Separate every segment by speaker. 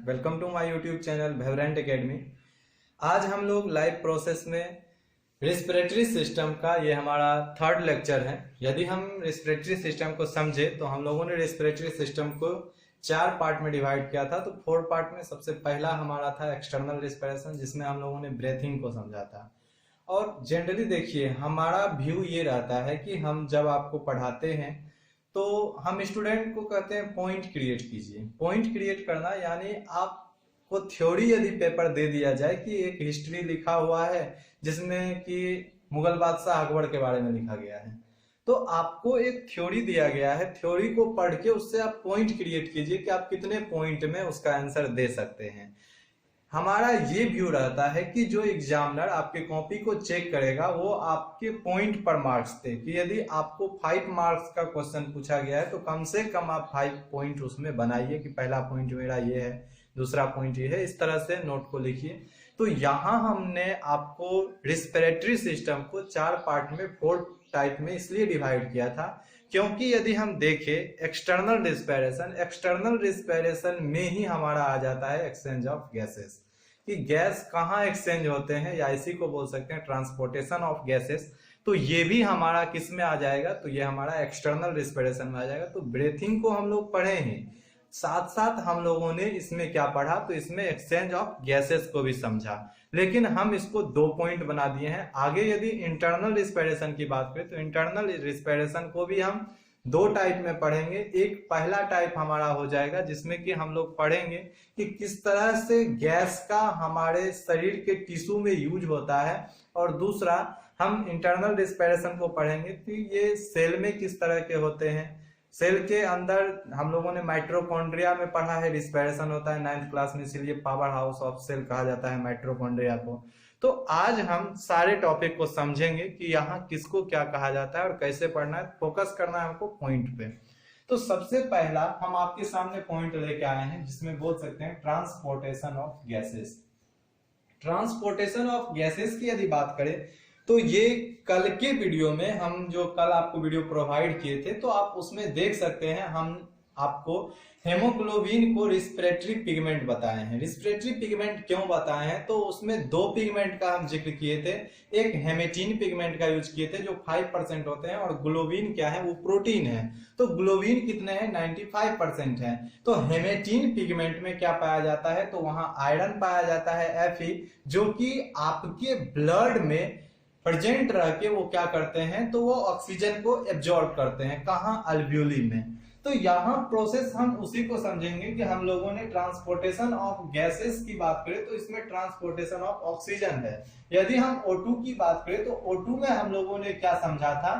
Speaker 1: Welcome to my YouTube channel वेवरेंट academy. आज हम लोग लाइव प्रोसेस में रेस्पिरेटरी सिस्टम का ये हमारा थर्ड लेक्चर है। यदि हम रेस्पिरेटरी सिस्टम को समझे तो हम लोगों ने रेस्पिरेटरी सिस्टम को 4 पार्ट में डिवाइड किया था। तो 4 पार्ट में सबसे पहला हमारा था एक्सटर्नल रेस्पिरेशन, जिसमें हम लोगों ने ब्रीथिंग को समझा था। और जनरली देखिए हमारा व्यू ये रहता है कि हम जब आपको पढ़ाते हैं तो हम स्टूडेंट को कहते हैं पॉइंट क्रिएट कीजिए। पॉइंट क्रिएट करना यानी आपको थ्योरी यदि पेपर दे दिया जाए कि एक हिस्ट्री लिखा हुआ है जिसमें कि मुगल बादशाह अकबर के बारे में लिखा गया है, तो आपको एक थ्योरी दिया गया है। थ्योरी को पढ़ के उससे आप पॉइंट क्रिएट कीजिए कि आप कितने पॉइंट में उसका आंसर दे सकते हैं। हमारा ये व्यू रहता है कि जो एग्जामिनर आपके कॉपी को चेक करेगा वो आपके पॉइंट पर मार्क्स दे, कि यदि आपको 5 मार्क्स का क्वेश्चन पूछा गया है तो कम से कम आप 5 पॉइंट उसमें बनाइए कि पहला पॉइंट मेरा ये है, दूसरा पॉइंट ये है, इस तरह से नोट को लिखिए। तो यहाँ हमने आपको रिस्पिरेटरी सिस्टम को 4 पार्ट में 4 टाइप में इसलिए डिवाइड किया था क्योंकि यदि हम देखें एक्सटर्नल रिस्पिरेशन में ही हमारा आ जाता है एक्सचेंज ऑफ गैसेस, कि गैस कहाँ एक्सचेंज होते हैं, या इसी को बोल सकते हैं ट्रांसपोर्टेशन ऑफ गैसेस। तो ये भी हमारा किस में आ जाएगा, तो ये हमारा एक्सटर्नल रिस्पिरेशन में आ जाएगा। तो ब्रीथिंग को हम लोग पढ़े हैं, साथ साथ हम लोगों ने इसमें क्या पढ़ा, तो इसमें एक्सचेंज ऑफ गैसेस को भी समझा, लेकिन हम इसको 2 पॉइंट बना दिए हैं। आगे यदि इंटरनल रिस्पिरेशन की बात करें तो इंटरनल रिस्पिरेशन को भी हम 2 टाइप में पढ़ेंगे। एक पहला टाइप हमारा हो जाएगा जिसमें कि हम लोग पढ़ेंगे कि किस तरह से गैस का हमारे शरीर के टिश्यू में यूज होता है, और दूसरा हम इंटरनल रिस्पिरेशन को पढ़ेंगे कि ये सेल में किस तरह के होते हैं। सेल के अंदर हम लोगों ने माइटोकॉन्ड्रिया में पढ़ा है, रिस्पिरेशन होता है 9th क्लास में, इसीलिए पावर हाउस ऑफ सेल कहा जाता है माइटोकॉन्ड्रिया को। तो आज हम सारे टॉपिक को समझेंगे कि यहाँ किसको क्या कहा जाता है और कैसे पढ़ना है। फोकस करना है हमको पॉइंट पे। तो सबसे पहला हम आपके सामने पॉइंट लेके आए हैं जिसमें बोल सकते हैं transportation of gases. Transportation of gases की यदि बात करें तो ये कल के वीडियो में हम जो कल आपको वीडियो प्रोवाइड किए थे तो आप उसमें देख सकते हैं, हम आपको हेमोग्लोबिन को रिस्पिरेटरी पिगमेंट बताए हैं। रिस्पिरेटरी पिगमेंट क्यों बताए हैं, तो उसमें 2 पिगमेंट का हम जिक्र किए थे। एक हेमेटिन पिगमेंट का यूज किए थे जो 5% होते हैं, और ग्लोबिन क्या है, वो प्रोटीन है। तो ग्लोबिन कितने हैं, 95% है। तो हेमेटिन पिगमेंट में क्या पाया जाता है, तो वहां आयरन पाया जाता है Fe, जो कि आपके ब्लड में प्रेजेंट रह के वो क्या करते हैं, तो वो ऑक्सीजन को एब्जॉर्ब करते हैं। कहाँ, अल्वियोली में। तो यहाँ प्रोसेस हम उसी को समझेंगे कि हम लोगों ने ट्रांसपोर्टेशन ऑफ गैसेस की बात करें तो इसमें ट्रांसपोर्टेशन ऑफ ऑक्सीजन है। यदि हम O2 की बात करें तो O2 में हम लोगों ने क्या समझा था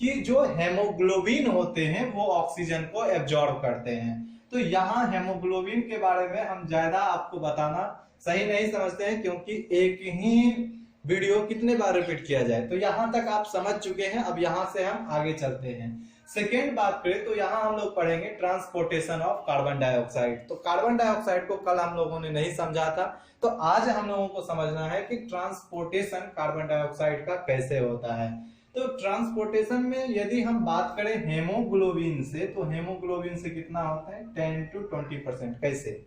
Speaker 1: कि जो हेमोग्लोबिन होते हैं वो ऑक्सीजन को एब्जॉर्ब करते हैं। तो यहाँ हेमोग्लोबिन के बारे में हम ज्यादा आपको बताना सही नहीं समझते हैं, क्योंकि एक ही वीडियो कितने बार रिपीट किया जाए। तो यहां तक आप समझ चुके हैं। अब यहां से हम आगे चलते हैं। सेकेंड बात करें तो यहां हम लोग पढ़ेंगे ट्रांसपोर्टेशन ऑफ कार्बन डाइऑक्साइड। तो कार्बन डाइऑक्साइड को कल हम लोगों ने नहीं समझा था, तो आज हम लोगों को समझना है कि ट्रांसपोर्टेशन कार्बन डाइऑक्साइड का कैसे होता है। तो ट्रांसपोर्टेशन में यदि हम बात करें हेमोग्लोबिन से, तो हेमोग्लोबिन से कितना होता है, 10 to 20%। कैसे,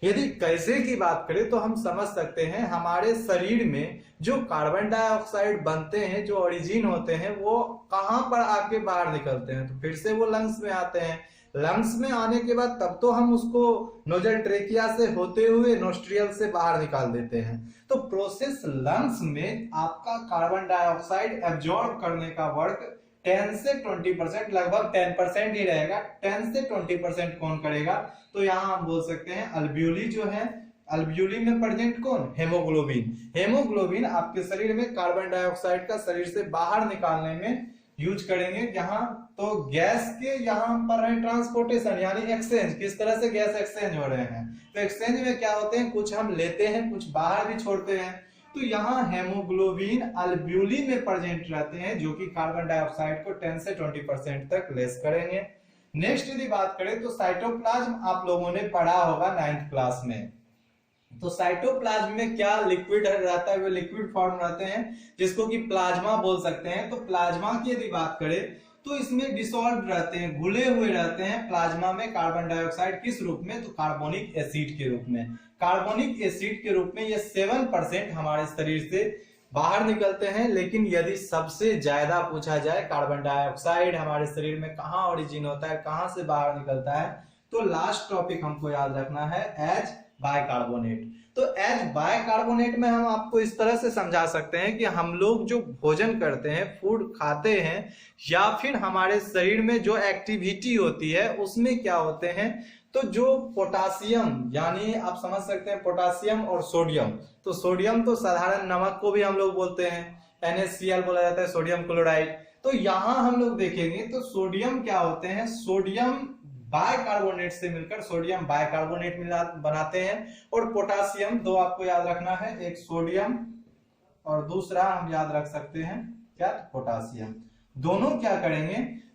Speaker 1: यदि कैसे की बात करें तो हम समझ सकते हैं हमारे शरीर में जो कार्बन डाइऑक्साइड बनते हैं, जो ओरिजिन होते हैं, वो कहां पर आके बाहर निकलते हैं, तो फिर से वो लंग्स में आते हैं। लंग्स में आने के बाद तब तो हम उसको नोजल ट्रेकिया से होते हुए नोस्ट्रियल से बाहर निकाल देते हैं। तो प्रोसेस लंग्स में आपका कार्बन डाइऑक्साइड एब्जॉर्ब करने का वर्क 10 से 20%, लगभग 10% ही रहेगा। 10 से 20% कौन करेगा, तो यहाँ हम बोल सकते हैं अल्वियोली जो है, अल्वियोली में प्रेजेंट कौन, हेमोग्लोबिन। हेमोग्लोबिन आपके शरीर में कार्बन डाइऑक्साइड का शरीर से बाहर निकालने में यूज करेंगे। यहाँ तो गैस के यहाँ पर है ट्रांसपोर्टेशन यानी एक्सचेंज, किस तरह से गैस एक्सचेंज हो रहे हैं। तो एक्सचेंज में क्या होते हैं, कुछ हम लेते हैं, कुछ बाहर भी छोड़ते हैं। तो यहाँ हेमोग्लोबिन अल्वियोली में प्रेजेंट रहते हैं, जो कि कार्बन डाइऑक्साइड को 10 से 20% तक लेस करेंगे। नेक्स्ट यदि बात करें तो साइटोप्लाज्म आप लोगों ने पढ़ा होगा 9th क्लास में। तो साइटोप्लाज्म में क्या लिक्विड रहता है, वो लिक्विड फॉर्म रहते हैं जिसको कि प्लाज्मा बोल सकते हैं। तो प्लाज्मा की यदि बात करें तो इसमें डिसॉल्व रहते हैं, घुले हुए रहते हैं प्लाज्मा में कार्बन डाइऑक्साइड। किस रूप में? तो कार्बोनिक एसिड के रूप में। कार्बोनिक एसिड के रूप में ये 7% हमारे शरीर से बाहर निकलते हैं। लेकिन यदि सबसे ज्यादा पूछा जाए कार्बन डाइऑक्साइड हमारे शरीर में कहाँ ओरिजिन होता है, कहाँ से बाहर निकलता है, तो लास्ट टॉपिक हमको याद रखना है एच बाइकार्बोनेट। तो एच बाइकार्बोनेट में हम आपको इस तरह से समझा सकते हैं कि हम लोग जो भोजन करते हैं, फूड खाते हैं, या फिर हमारे शरीर में जो एक्टिविटी होती है उसमें क्या होते हैं, तो जो पोटासियम, यानी आप समझ सकते हैं पोटासियम और सोडियम। तो सोडियम तो साधारण नमक को भी हम लोग बोलते हैं, NaCl बोला जाता है, सोडियम क्लोराइड। तो यहां हम लोग देखेंगे तो सोडियम क्या होते हैं, सोडियम बाइकार्बोनेट से मिलकर सोडियम बाइकार्बोनेट बनाते हैं। और पोटासियम दो आपको याद रखना है, एक सोडियम और दूसरा हम याद रख सकते हैं क्या, पोटासियम। दोनों क्या करेंगे,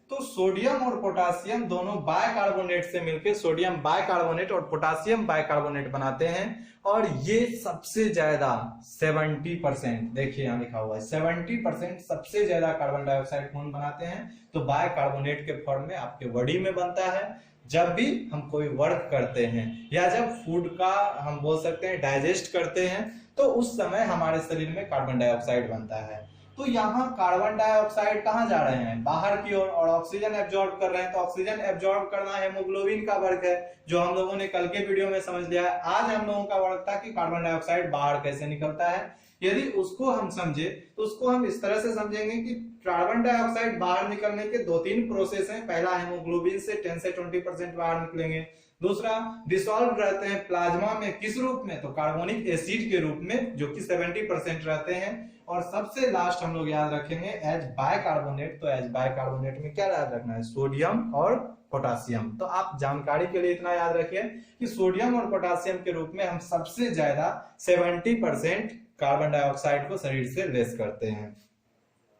Speaker 1: तो सोडियम और पोटासियम दोनों बाइकार्बोनेट से मिलकर सोडियम बाइकार्बोनेट और पोटासियम बाइकार्बोनेट बनाते हैं। और ये सबसे ज्यादा 70%, देखिए यहां लिखा हुआ है 70% सबसे ज्यादा कार्बन डाइऑक्साइड कौन बनाते हैं, तो बाइकार्बोनेट के फॉर्म में आपके बॉडी में बनता है। जब भी हम कोई वर्क करते हैं या जब फूड का हम बोल सकते हैं डाइजेस्ट करते हैं, तो उस समय हमारे शरीर में कार्बन डाइऑक्साइड बनता है। तो यहाँ कार्बन डाइऑक्साइड कहाँ जा रहे हैं, बाहर की ओर, और ऑक्सीजन एब्जॉर्ब कर रहे हैं। तो ऑक्सीजन एब्जॉर्ब करना हेमोग्लोबिन का वर्क है, जो हम लोगों ने कल के वीडियो में समझ लिया है। आज हम लोगों का वर्क था कि कार्बन डाइऑक्साइड बाहर कैसे निकलता है। यदि उसको हम समझे तो उसको हम इस तरह से समझेंगे कि कार्बन डाइऑक्साइड बाहर निकलने के 2-3 प्रोसेस हैं। पहला, हेमोग्लोबिन से 10 से 20% बाहर निकलेंगे। दूसरा, डिसॉल्व रहते हैं प्लाज्मा में, किस रूप में, तो कार्बोनिक एसिड के रूप में, जो कि 70% रहते हैं। और सबसे लास्ट हम लोग याद रखेंगे एच बाइकार्बोनेट। तो एच बाइकार्बोनेट में क्या याद रखना है, सोडियम और पोटासियम। तो आप जानकारी के लिए इतना याद रखिए कि सोडियम और पोटासियम के रूप में हम सबसे ज्यादा 70% कार्बन डाइऑक्साइड को शरीर से लेस करते हैं।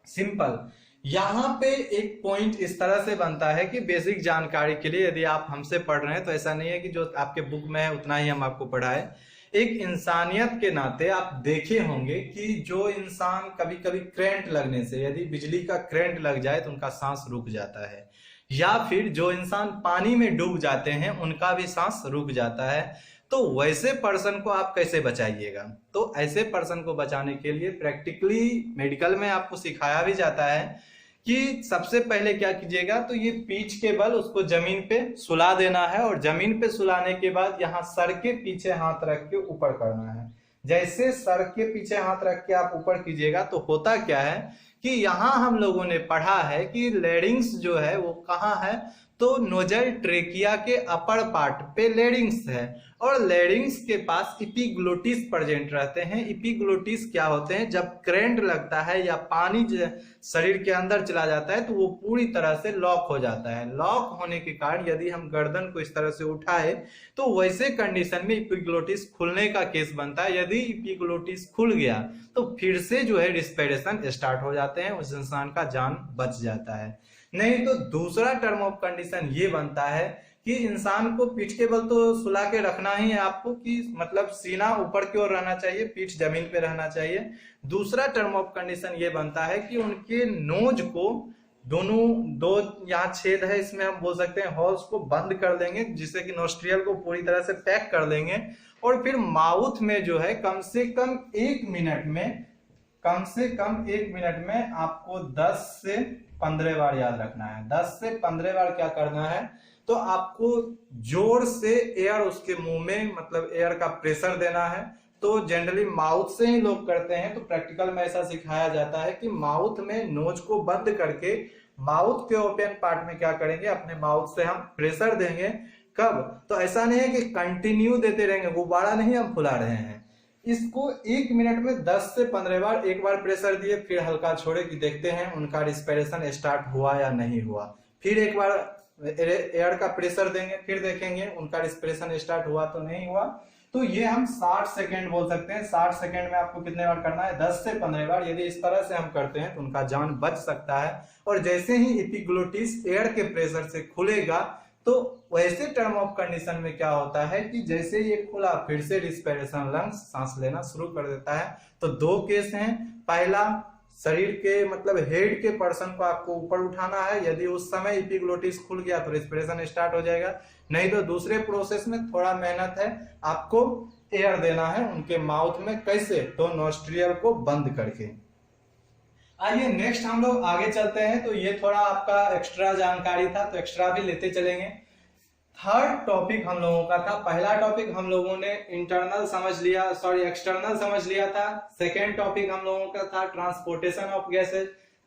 Speaker 1: सिंपल। यहाँ पे एक पॉइंट इस तरह से बनता है कि बेसिक जानकारी के लिए यदि आप हमसे पढ़ रहे हैं तो ऐसा नहीं है कि जो आपके बुक में है उतना ही हम आपको पढ़ाए। एक इंसानियत के नाते आप देखे होंगे कि जो इंसान कभी कभी करंट लगने से, यदि बिजली का करंट लग जाए तो उनका सांस रुक जाता है, या फिर जो इंसान पानी में डूब जाते हैं उनका भी सांस रुक जाता है। तो वैसे पर्सन को आप कैसे बचाइएगा, तो ऐसे पर्सन को बचाने के लिए प्रैक्टिकली मेडिकल में आपको सिखाया भी जाता है कि सबसे पहले क्या कीजिएगा, तो ये पीठ के बल उसको जमीन पे सुला देना है। और जमीन पे सुलाने के बाद यहाँ सर के पीछे हाथ रख के ऊपर करना है। जैसे सर के पीछे हाथ रख के आप ऊपर कीजिएगा तो होता क्या है कि यहाँ हम लोगों ने पढ़ा है कि लेरिंग्स जो है वो कहाँ है, तो नोजल ट्रेकिया के अपर पार्ट पे लेरिंग्स है, और लेरिंग्स के पास इपिग्लोटिस प्रेजेंट रहते हैं। इपिग्लोटिस क्या होते हैं, जब करंट लगता है या पानी शरीर के अंदर चला जाता है तो वो पूरी तरह से लॉक हो जाता है। लॉक होने के कारण यदि हम गर्दन को इस तरह से उठाए तो वैसे कंडीशन में इपिग्लोटिस खुलने का केस बनता है। यदि इपिग्लोटिस खुल गया तो फिर से जो है रिस्पिरेशन स्टार्ट हो जाते हैं, उस इंसान का जान बच जाता है। नहीं तो दूसरा टर्म ऑफ कंडीशन ये बनता है कि इंसान को पीठ के बल तो सुला के रखना ही है आपको, कि मतलब सीना ऊपर की ओर रहना चाहिए, पीठ जमीन पे रहना चाहिए। दूसरा टर्म ऑफ कंडीशन ये बनता है कि उनके नोज को दो यहाँ छेद है, इसमें हम बोल सकते हैं हॉल्स को बंद कर देंगे, जिससे कि नोस्ट्रियल को पूरी तरह से पैक कर देंगे। और फिर माउथ में जो है कम से कम 1 मिनट में आपको 10 से 15 बार याद रखना है। 10 से 15 बार क्या करना है, तो आपको जोर से एयर उसके मुंह में, मतलब एयर का प्रेशर देना है। तो जनरली माउथ से ही लोग करते हैं, तो प्रैक्टिकल में ऐसा सिखाया जाता है कि माउथ में नोज को बंद करके माउथ के ओपन पार्ट में क्या करेंगे, अपने माउथ से हम प्रेशर देंगे। कब, तो ऐसा नहीं है कि कंटिन्यू देते रहेंगे, गुब्बारा नहीं हम फुला रहे हैं। इसको 1 मिनट में 10 से 15 बार, एक बार प्रेशर दिए फिर हल्का छोड़े कि देखते हैं उनका रिस्पिरेशन स्टार्ट हुआ या नहीं हुआ। फिर एक बार एयर का प्रेशर देंगे, फिर देखेंगे उनका रिस्पिरेशन स्टार्ट हुआ तो नहीं हुआ। तो ये हम 60 सेकेंड बोल सकते हैं। 60 सेकेंड में आपको कितने बार करना है, 10 से 15 बार। यदि इस तरह से हम करते हैं तो उनका जान बच सकता है। और जैसे ही एपिग्लोटिस एयर के प्रेशर से खुलेगा तो वैसे टर्म ऑफ कंडीशन में क्या होता है कि जैसे ये खुला फिर से रिस्पिरेशन, लंग्स सांस लेना शुरू कर देता है। तो 2 केस हैं, पहला शरीर के मतलब हेड के पर्सन को आपको ऊपर उठाना है। यदि उस समय एपिग्लोटिस खुल गया तो रेस्पिरेशन स्टार्ट हो जाएगा, नहीं तो दूसरे प्रोसेस में थोड़ा मेहनत है, आपको एयर देना है उनके माउथ में। कैसे? तो नोस्ट्रियल को बंद करके। आइए नेक्स्ट हम लोग आगे चलते हैं। तो ये थोड़ा आपका एक्स्ट्रा जानकारी था, तो एक्स्ट्रा भी लेते चलेंगे। थर्ड टॉपिक हम लोगों का था, पहला टॉपिक हम लोगों ने इंटरनल समझ लिया, सॉरी एक्सटर्नल समझ लिया था। सेकेंड टॉपिक हम लोगों का था transportation of gases.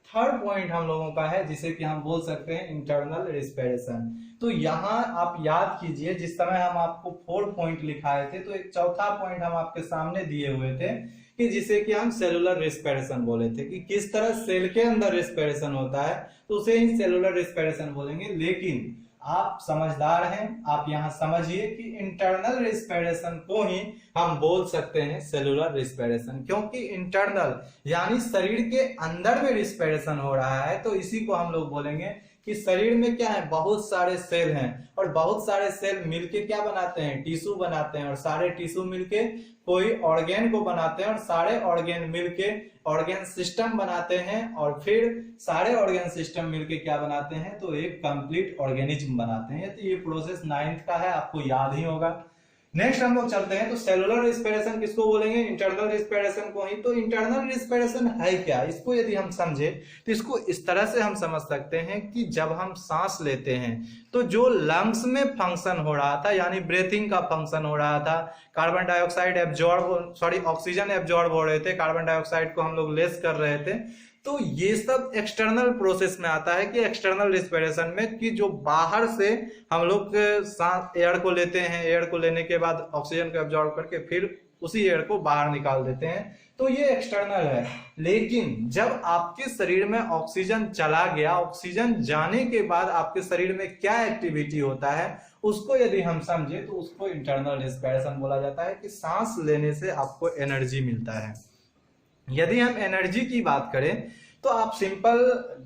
Speaker 1: Third point हम लोगों का है जिसे कि हम बोल सकते हैं इंटरनल रेस्पिरेशन। तो यहाँ आप याद कीजिए, जिस समय हम आपको 4 पॉइंट लिखाए थे तो एक चौथा पॉइंट हम आपके सामने दिए हुए थे कि जिसे कि हम सेलुलर रेस्पिरेशन बोले थे, कि किस तरह सेल के अंदर रेस्पिरेशन होता है तो उसे ही सेलुलर रेस्पिरेशन बोलेंगे। लेकिन आप समझदार हैं, आप यहां समझिए कि इंटरनल रेस्पिरेशन को ही हम बोल सकते हैं सेलुलर रेस्पिरेशन, क्योंकि इंटरनल यानी शरीर के अंदर में रेस्पिरेशन हो रहा है। तो इसी को हम लोग बोलेंगे कि शरीर में क्या है, बहुत सारे सेल हैं और बहुत सारे सेल मिलके क्या बनाते हैं, टिश्यू बनाते हैं, और सारे टिश्यू मिलके कोई ऑर्गेन को बनाते हैं, और सारे ऑर्गेन मिलके ऑर्गेन सिस्टम बनाते हैं, और फिर सारे ऑर्गेन सिस्टम मिलके क्या बनाते हैं, तो एक कंप्लीट ऑर्गेनिज्म बनाते हैं। तो ये प्रोसेस 9th का है, आपको याद ही होगा। नेक्स्ट हम लोग चलते हैं। तो सेलुलर रेस्पिरेशन किसको बोलेंगे, इंटरनल रेस्पिरेशन को ही। तो इंटरनल रेस्पिरेशन है क्या, इसको यदि हम समझे तो इसको इस तरह से हम समझ सकते हैं कि जब हम सांस लेते हैं तो जो लंग्स में फंक्शन हो रहा था, यानी ब्रीथिंग का फंक्शन हो रहा था, carbon dioxide absorb sorry oxygen absorb हो रहे थे, कार्बन डाइऑक्साइड को हम लोग लेस कर रहे थे, तो ये सब एक्सटर्नल प्रोसेस में आता है कि एक्सटर्नल रेस्पिरेशन में, कि जो बाहर से हम लोग सांस एयर को लेते हैं, एयर को लेने के बाद ऑक्सीजन को एब्जॉर्ब करके फिर उसी एयर को बाहर निकाल देते हैं, तो ये एक्सटर्नल है। लेकिन जब आपके शरीर में ऑक्सीजन चला गया, ऑक्सीजन जाने के बाद आपके शरीर में क्या एक्टिविटी होता है उसको यदि हम समझे तो उसको इंटरनल रेस्पिरेशन बोला जाता है, कि सांस लेने से आपको एनर्जी मिलता है। यदि हम एनर्जी की बात करें तो आप सिंपल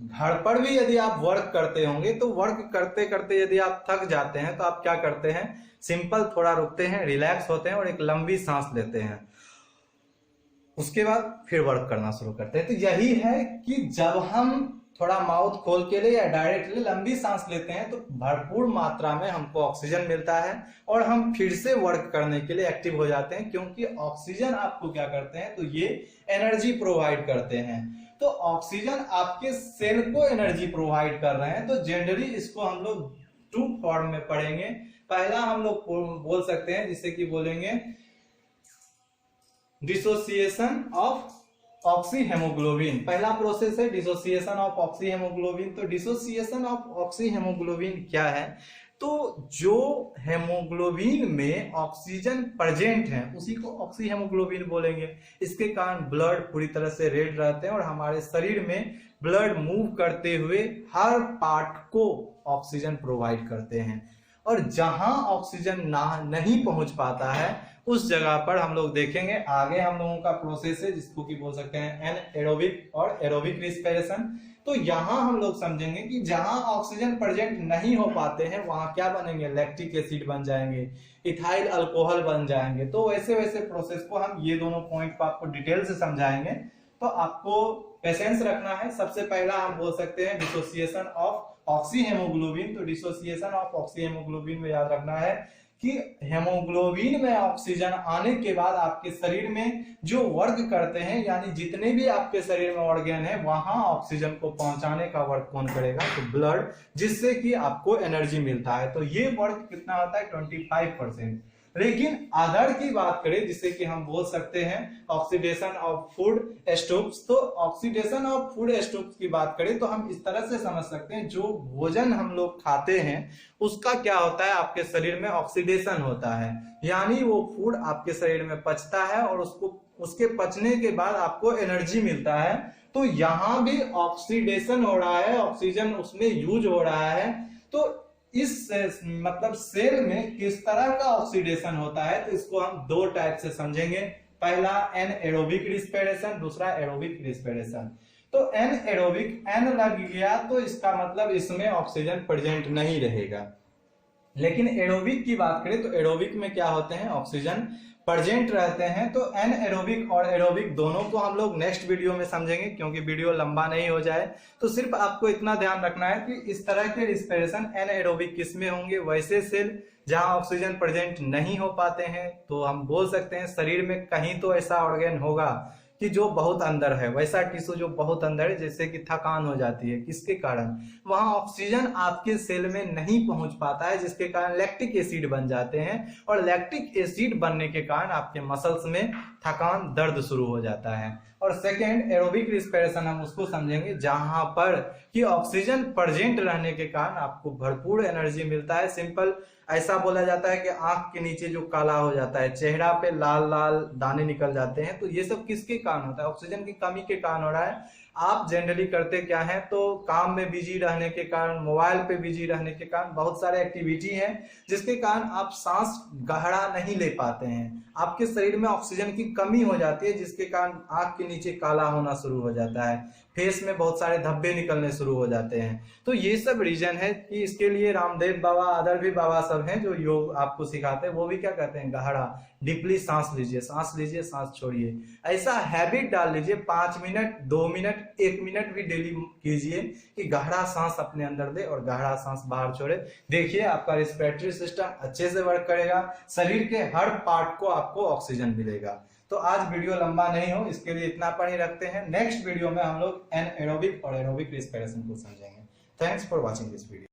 Speaker 1: घर पर भी यदि आप वर्क करते होंगे तो वर्क करते करते यदि आप थक जाते हैं तो आप क्या करते हैं, सिंपल थोड़ा रुकते हैं, रिलैक्स होते हैं और एक लंबी सांस लेते हैं, उसके बाद फिर वर्क करना शुरू करते हैं। तो यही है कि जब हम थोड़ा माउथ खोल के लिए या डायरेक्टली लंबी सांस लेते हैं तो भरपूर मात्रा में हमको ऑक्सीजन मिलता है और हम फिर से वर्क करने के लिए एक्टिव हो जाते हैं, क्योंकि ऑक्सीजन आपको क्या करते हैं, तो ये एनर्जी प्रोवाइड करते हैं। तो ऑक्सीजन आपके सेल को एनर्जी प्रोवाइड कर रहे हैं। तो जनरली इसको हम लोग 2 फॉर्म में पढ़ेंगे। पहला हम लोग बोल सकते हैं जिसे कि बोलेंगे डिसोसिएशन ऑफ ऑक्सीहेमोग्लोबिन। पहला प्रोसेस है डिसोसिएशन ऑफ ऑक्सीहेमोग्लोबिन। तो डिसोसिएशन ऑफ ऑक्सीहेमोग्लोबिन क्या है, तो जो हेमोग्लोबिन में ऑक्सीजन प्रेजेंट है उसी को ऑक्सीहेमोग्लोबिन बोलेंगे। इसके कारण ब्लड पूरी तरह से रेड रहते हैं और हमारे शरीर में ब्लड मूव करते हुए हर पार्ट को ऑक्सीजन प्रोवाइड करते हैं, और जहां ऑक्सीजन नहीं पहुंच पाता है उस जगह पर हम लोग देखेंगे आगे हम लोगों का प्रोसेस है जिसको कि बोल सकते हैं एनाएरोबिक और एरोबिक रेस्पिरेशन। तो यहां हम लोग समझेंगे कि जहां ऑक्सीजन प्रेजेंट नहीं हो पाते हैं वहां क्या बनेंगे, लैक्टिक एसिड बन जाएंगे, इथाइल अल्कोहल बन जाएंगे। तो वैसे वैसे प्रोसेस को हम ये दोनों पॉइंट को आपको डिटेल से समझाएंगे, तो आपको पेशेंस रखना है। सबसे पहला हम बोल सकते हैं डिसोसिएशन ऑफ ऑक्सीहेमोग्लोबिन। तो डिसोसिएशन ऑफ ऑक्सीहेमोग्लोबिन में याद रखना है कि हेमोग्लोबिन में ऑक्सीजन आने के बाद आपके शरीर में जो वर्क करते हैं, यानी जितने भी आपके शरीर में ऑर्गन है वहां ऑक्सीजन को पहुंचाने का वर्क कौन करेगा, तो ब्लड, जिससे कि आपको एनर्जी मिलता है। तो ये वर्क कितना होता है, 25%। लेकिन अदर की बात करें जिसे कि हम बोल सकते हैं ऑक्सीडेशन ऑफ फूड स्टॉक्स। तो ऑक्सीडेशन ऑफ फूड स्टॉक्स की बात करें तो हम इस तरह से समझ सकते हैं, जो भोजन हम लोग खाते हैं उसका क्या होता है, आपके शरीर में ऑक्सीडेशन होता है, यानी वो फूड आपके शरीर में पचता है और उसके पचने के बाद आपको एनर्जी मिलता है। तो यहां भी ऑक्सीडेशन हो रहा है, ऑक्सीजन उसमें यूज हो रहा है। तो इस मतलब सेल में किस तरह का ऑक्सीडेशन होता है, तो इसको हम 2 टाइप से समझेंगे। पहला एनाएरोबिक रेस्पिरेशन, दूसरा एरोबिक रेस्पिरेशन। तो एनाएरोबिक, एन लग गया तो इसका मतलब इसमें ऑक्सीजन प्रेजेंट नहीं रहेगा। लेकिन एरोबिक की बात करें तो एरोबिक में क्या होते हैं, ऑक्सीजन प्रेजेंट रहते हैं। तो एनएरोबिक और एरोबिक दोनों को हम लोग नेक्स्ट वीडियो में समझेंगे, क्योंकि वीडियो लंबा नहीं हो जाए। तो सिर्फ आपको इतना ध्यान रखना है कि इस तरह के रिस्पिरेशन एनएरोबिक किसमें होंगे, वैसे सेल जहां ऑक्सीजन प्रेजेंट नहीं हो पाते हैं। तो हम बोल सकते हैं शरीर में कहीं तो ऐसा ऑर्गेन होगा कि जो बहुत अंदर है, वैसा टिश्यू जो बहुत अंदर है, जैसे कि थकान हो जाती है, किसके कारण, वहां ऑक्सीजन आपके सेल में नहीं पहुंच पाता है, जिसके कारण लैक्टिक एसिड बन जाते हैं। और लैक्टिक एसिड बनने के कारण आपके मसल्स में थकान, दर्द शुरू हो जाता है। और सेकेंड एरोबिक रिस्पिरेशन हम उसको समझेंगे जहां पर कि ऑक्सीजन प्रेजेंट रहने के कारण आपको भरपूर एनर्जी मिलता है। सिंपल ऐसा बोला जाता है कि आंख के नीचे जो काला हो जाता है, चेहरा पे लाल लाल दाने निकल जाते हैं, तो ये सब किसके कारण होता है, ऑक्सीजन की कमी के कारण हो रहा है। आप जनरली करते क्या है, तो काम में बिजी रहने के कारण, मोबाइल पे बिजी रहने के कारण, बहुत सारे एक्टिविटी हैं जिसके कारण आप सांस गहरा नहीं ले पाते हैं। आपके शरीर में ऑक्सीजन की कमी हो जाती है, जिसके कारण आंख के नीचे काला होना शुरू हो जाता है, फेस में बहुत सारे धब्बे निकलने शुरू हो जाते हैं। तो ये सब रीजन है कि इसके लिए रामदेव बाबा, अदर भी बाबा सब हैं जो योग आपको सिखाते हैं, वो भी क्या कहते हैं, गहरा डीपली सांस लीजिए, सांस छोड़िए। ऐसा हैबिट डाल लीजिए, 5 मिनट, 2 मिनट, 1 मिनट भी डेली कीजिए कि गहरा सांस अपने अंदर दे और गहरा सांस बाहर छोड़े। देखिए आपका रिस्पिरेटरी सिस्टम अच्छे से वर्क करेगा, शरीर के हर पार्ट को आपको ऑक्सीजन मिलेगा। तो आज वीडियो लंबा नहीं हो, इसके लिए इतना पर ही रखते हैं। नेक्स्ट वीडियो में हम लोग एनाएरोबिक और एरोबिक रिस्पिरेशन को समझेंगे। Thanks for watching this video.